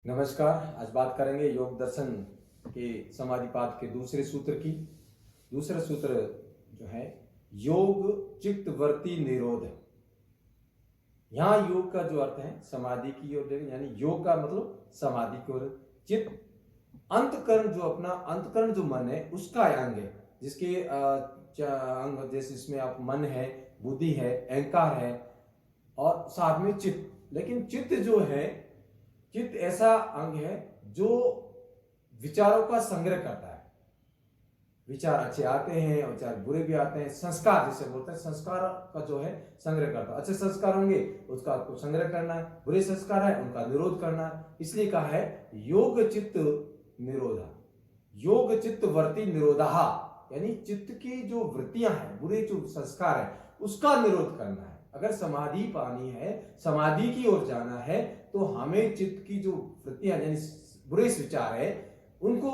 नमस्कार। आज बात करेंगे योग दर्शन के समाधिपाद के दूसरे सूत्र की। दूसरा सूत्र जो है योग चित्तवृत्ति निरोध। यहाँ योग का जो अर्थ है समाधि की ओर, यानी योग का मतलब समाधि की ओर। चित्त अंतकरण, जो अपना अंतकरण जो मन है उसका अंग है, जिसके अंग जैसे इसमें आप मन है, बुद्धि है, अहंकार है और साथ में चित्त। लेकिन चित्त जो है, चित्त ऐसा अंग है जो विचारों का संग्रह करता है। विचार अच्छे आते हैं और विचार बुरे भी आते हैं। संस्कार जिसे बोलते हैं, संस्कार का जो है संग्रह करता है। अच्छे संस्कार होंगे उसका आपको संग्रह करना है, बुरे संस्कार है उनका निरोध करना है। इसलिए कहा है योग चित्त निरोधा, योग चित्त वृत्ति निरोधा, यानी चित्त की जो वृत्तियां हैं, बुरे जो संस्कार है उसका निरोध करना है। अगर समाधि पानी है, समाधि की ओर जाना है, तो हमें चित्त की जो वृत्तियां यानी बुरे विचार है उनको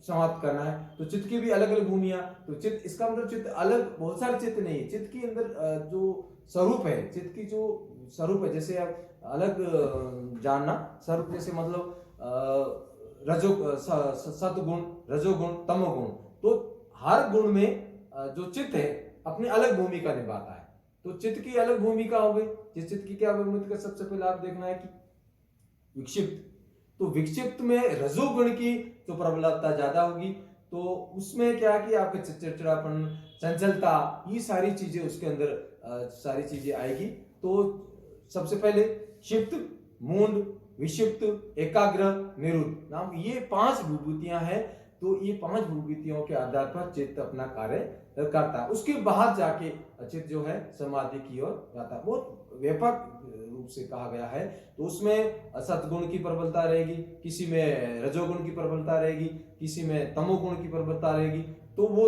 समाप्त करना है। तो चित्त की भी अलग अलग भूमियां। तो चित्त, इसका मतलब चित्त अलग बहुत सारे चित्त नहीं है। चित्त के अंदर जो स्वरूप है, चित्त की जो स्वरूप है, जैसे आप अलग जानना स्वरूप, जैसे मतलब सतगुण, रजोगुण, तमोगुण। तो हर गुण में जो चित्त है अपनी अलग भूमिका निभाता है। तो चित्त की अलग भूमिका हो गई। जिस चित्त की क्या भूमिका, सबसे पहले आप देखना है कि विक्षिप्त। तो विक्षिप्त में रजोगुण की जो प्रबलता ज्यादा होगी, तो उसमें क्या कि आपका चिड़चिड़ापन, चंचलता, ये सारी चीजें उसके अंदर सारी चीजें आएगी। तो सबसे पहले क्षिप्त, मूंड, विक्षिप्त, एकाग्र, निरुद्ध नाम ये 5 विभूतियां हैं। तो ये 5 विभूतियों के आधार पर चित्त अपना कार्य करता है। उसके बाद जाके चित्त जो है समाधि की ओर जाता है। बहुत व्यापक रूप से कहा गया है। तो उसमें सतगुण की प्रबलता रहेगी, किसी में रजोगुण की प्रबलता रहेगी, किसी में तमोगुण की प्रबलता रहेगी। तो वो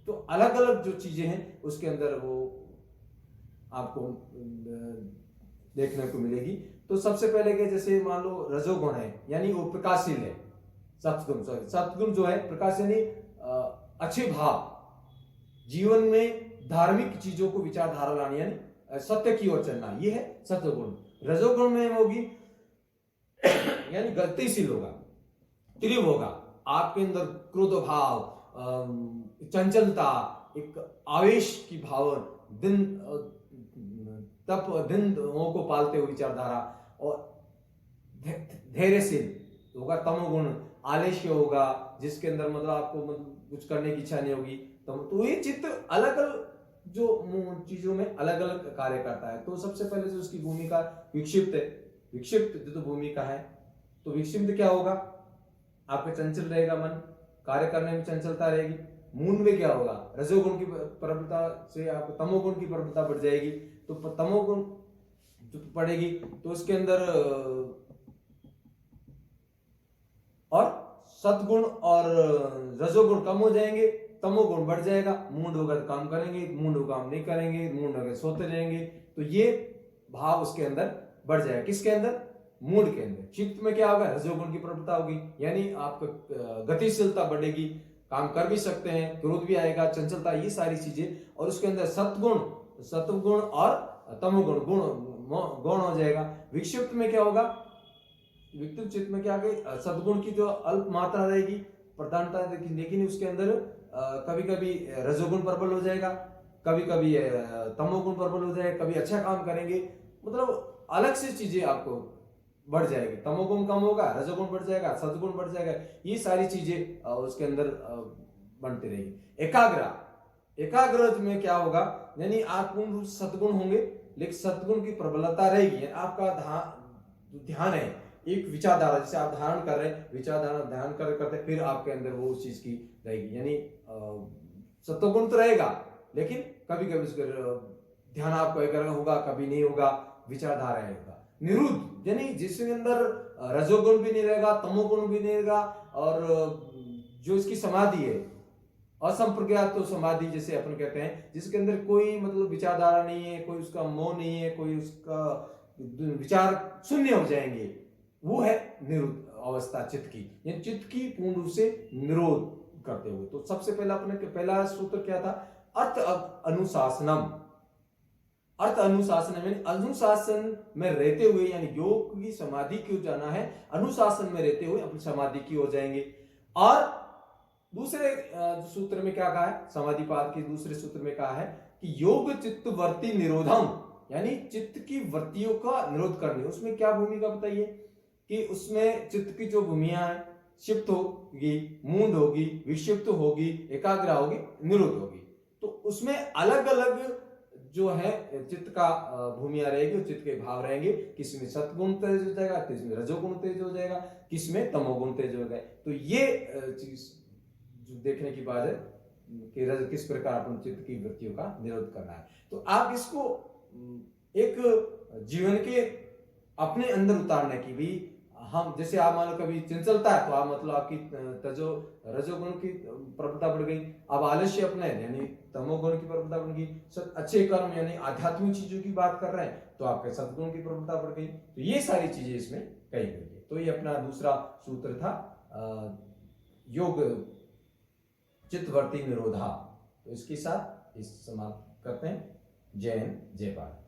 तो अलग अलग जो चीजें हैं उसके अंदर वो आपको देखने को मिलेगी। तो सबसे पहले के जैसे मान लो रजोगुण है, यानी वो प्रकाशशील है। सतगुण जो है प्रकाश, यानी अच्छे भाव, जीवन में धार्मिक चीजों को विचारधारा लानी, यानी सत्य की ओर चलना, ये है सत्वगुण। रजोगुण में होगी यानी गतिशील होगा, तीव्र होगा, आपके अंदर क्रोध भाव, चंचलता, एक आवेश की भाव, दिन तप दिन को पालते हुए विचारधारा, और धैर्यशील होगा। तमोगुण आलस्य होगा, जिसके अंदर मतलब आपको मतलब कुछ करने की इच्छा नहीं होगी। तो ये चित्त अलग अलग जो चीजों में अलग अलग कार्य करता है। तो सबसे पहले जो उसकी भूमिका विक्षिप्त है, विक्षिप्त जो भूमिका है, तो विक्षिप्त क्या होगा, आपका चंचल रहेगा मन, कार्य करने में चंचलता रहेगी। मून में क्या होगा, रजोगुण की प्रबलता से आपको तमोगुण की प्रबलता बढ़ जाएगी। तो तमोगुण जो पड़ेगी तो उसके अंदर और सतगुण और रजोगुण कम हो जाएंगे, तमोगुण बढ़ जाएगा। मूड होगा तो काम करेंगे, मूड होगा काम नहीं करेंगे, मूड होगा सोते रहेंगे। तो ये भाव उसके अंदर बढ़ जाएगा। किसके अंदर, मूड के अंदर। चित्त में क्या होगा, रजोगुण की प्रबलता होगी, यानी आपका गतिशीलता बढ़ेगी, काम कर भी सकते हैं, क्रोध भी आएगा, चंचलता, ये सारी चीजें। और उसके अंदर सतगुण और तमोगुण गौण हो जाएगा। विक्षिप्त में क्या होगा, विक्षिप्त चित्त में क्या गई, सदगुण की जो अल्प मात्रा रहेगी, प्रधानता, लेकिन उसके अंदर कभी कभी रजोगुण प्रबल हो जाएगा, कभी कभी तमोगुण प्रबल हो जाएगा, कभी अच्छा काम करेंगे, मतलब अलग से चीजें आपको बढ़ जाएगी। तमोगुण कम होगा, रजोगुण बढ़ जाएगा, सदगुण बढ़ जाएगा, ये सारी चीजें उसके अंदर बनती रहेगी। एकाग्र में क्या होगा, यानी आप पूर्ण रूप से सदगुण होंगे, लेकिन सदगुण की प्रबलता रहेगी। आपका ध्यान है एक विचारधारा, जैसे आप ध्यान कर रहे हैं, विचारधारा ध्यान करते फिर आपके अंदर वो उस चीज की रहेगी, यानी सत्वगुण तो रहेगा, लेकिन कभी कभी उसका ध्यान आपको एकाग्र होगा, कभी नहीं होगा, विचारधारा रहेगा। निरुद्ध यानी जिसके अंदर रजोगुण भी नहीं रहेगा, तमोगुण भी नहीं रहेगा, और जो इसकी समाधि है असंप्रज्ञात तो समाधि जैसे अपन कहते हैं, जिसके अंदर कोई मतलब विचारधारा नहीं है, कोई उसका मोह नहीं है, कोई उसका विचार शून्य हो जाएंगे, वो है निरुद्ध अवस्था चित्त की। यानी चित्त की पूर्ण रूप से निरोध करते हुए। तो सबसे पहला अपने पहला सूत्र क्या था, अर्थ अनुशासनम। अर्थ अनुशासन है, यानी अनुशासन में रहते हुए, यानी योग की समाधि की ओर जाना है, अनुशासन में रहते हुए अपनी समाधि की ओर जाएंगे। और दूसरे सूत्र में क्या कहा है, समाधिपाद के दूसरे सूत्र में कहा है कि योग चित्त वृत्ति निरोधम, यानी चित्त की वृत्तियों का निरोध करने। उसमें क्या भूमिका बताइए कि उसमें चित्त की जो भूमिया है, क्षिप्त होगी, मूंड होगी, विक्षिप्त होगी, एकाग्र होगी, निरुद्ध होगी। तो उसमें अलग अलग जो है चित्त का भूमिया रहेगी, चित्त के भाव रहेंगे। किसमें सतगुण तेज हो जाएगा, किसमें रजोगुण तेज हो जाएगा, किसमें तमोगुण तेज हो जाएगा। तो ये चीज देखने की बात है कि किस प्रकार अपन चित्त की वृत्तियों का निरोध करना है। तो आप इसको एक जीवन के अपने अंदर उतारने की भी, हम जैसे आप मान लो कभी चंचलता है तो आप मतलब आपकी तजो रजोगुण की प्रबलता बढ़ गई, अब आलस्य अपने यानी तमोगुण की प्रबलता बढ़ गई, अच्छे कर्म यानी आध्यात्मिक चीजों की बात कर रहे हैं तो आपके सद्गुण की प्रबलता बढ़ गई। तो ये सारी चीजें इसमें कही गई है। तो ये अपना दूसरा सूत्र था योग चित्तवृत्ति निरोधा। तो इसके साथ इस समाप्त करते हैं। जय हिंद, जय भारत।